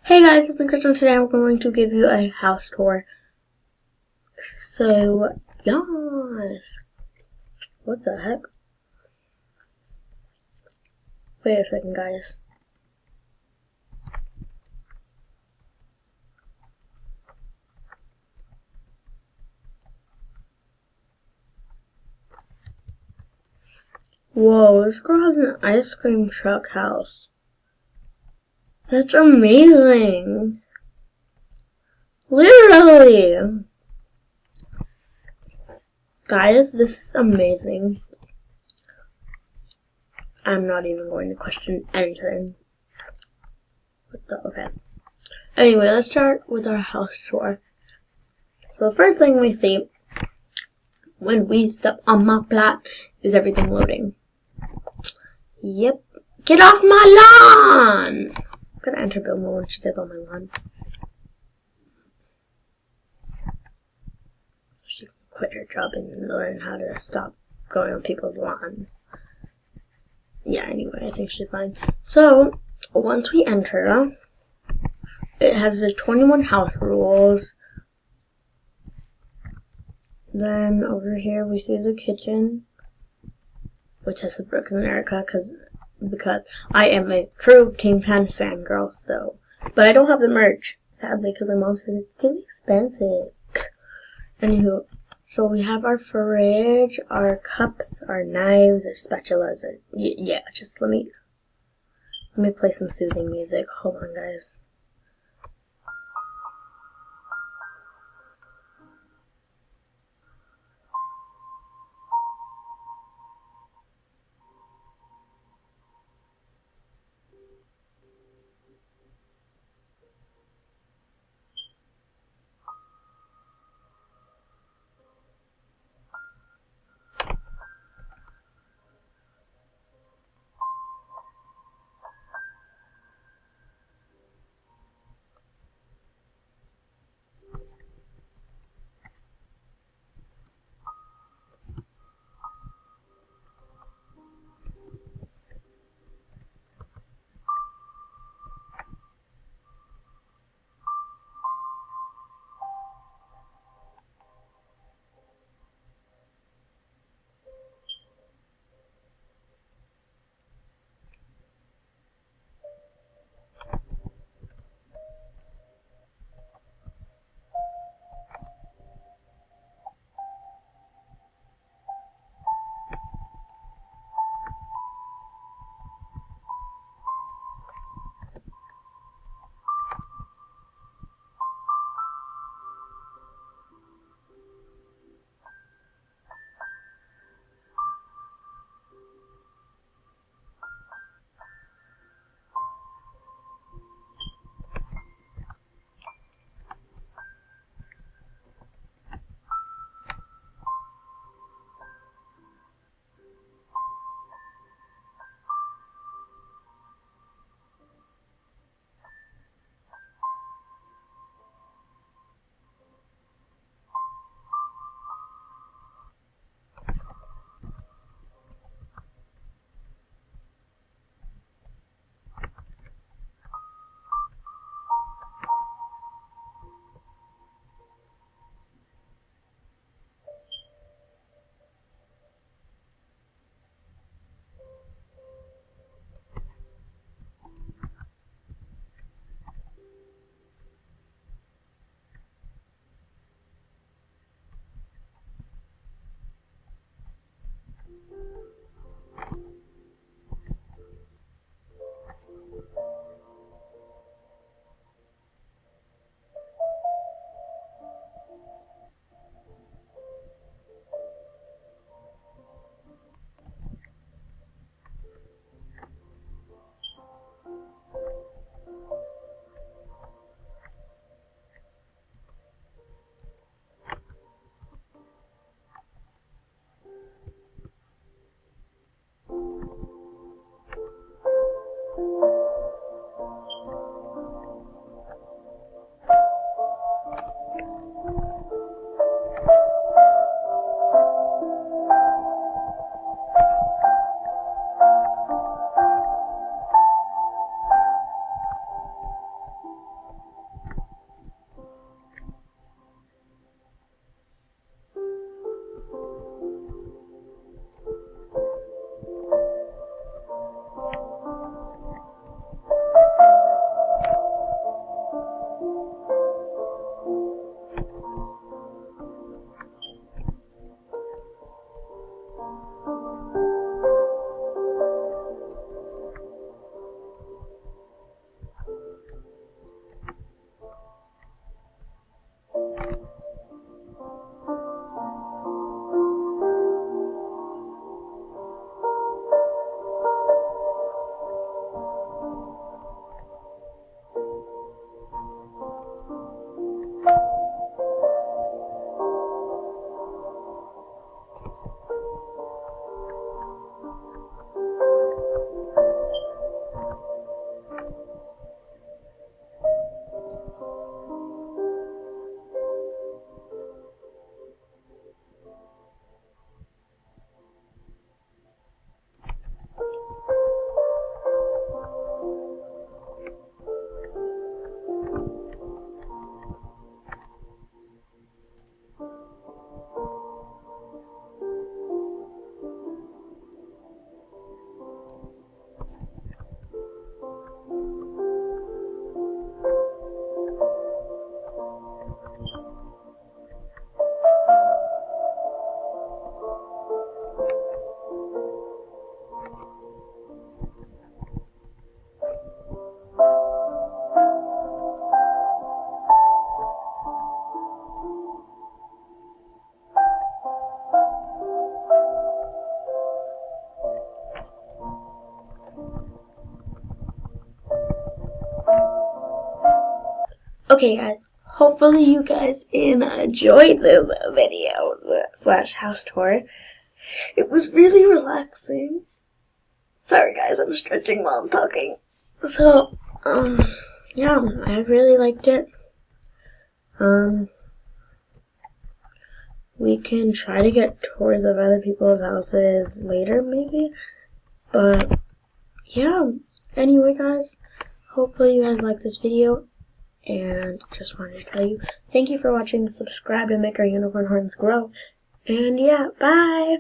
Hey guys, it's me Crystal. Today I'm going to give you a house tour. So, yes. What the heck? Wait a second, guys. Whoa, this girl has an ice cream truck house. That's amazing. Literally. Guys, this is amazing. I'm not even going to question anything. Okay. Anyway, let's start with our house tour. So the first thing we see when we step on my plot is everything loading. Yep. Get off my lawn! I'm gonna enter Bilmo when she gets on my lawn. She can quit her job and learn how to stop going on people's lawns. Yeah, anyway, I think she's fine. So, once we enter, it has the 21 house rules. Then over here we see the kitchen, which has the Brooks and Erica, because I am a true Team 10 fangirl, so. But I don't have the merch, sadly, because my mom said it's too expensive. Anywho, so we have our fridge, our cups, our knives, our spatulas, yeah, just let me play some soothing music. Hold on, guys. Okay, guys. Hopefully you guys enjoyed this video slash house tour. It was really relaxing. Sorry guys, I'm stretching while I'm talking. So, yeah, I really liked it. We can try to get tours of other people's houses later, maybe. But, yeah. Anyway, guys, hopefully you guys like this video. And just wanted to tell you, thank you for watching. Subscribe to make our unicorn horns grow. And yeah, bye!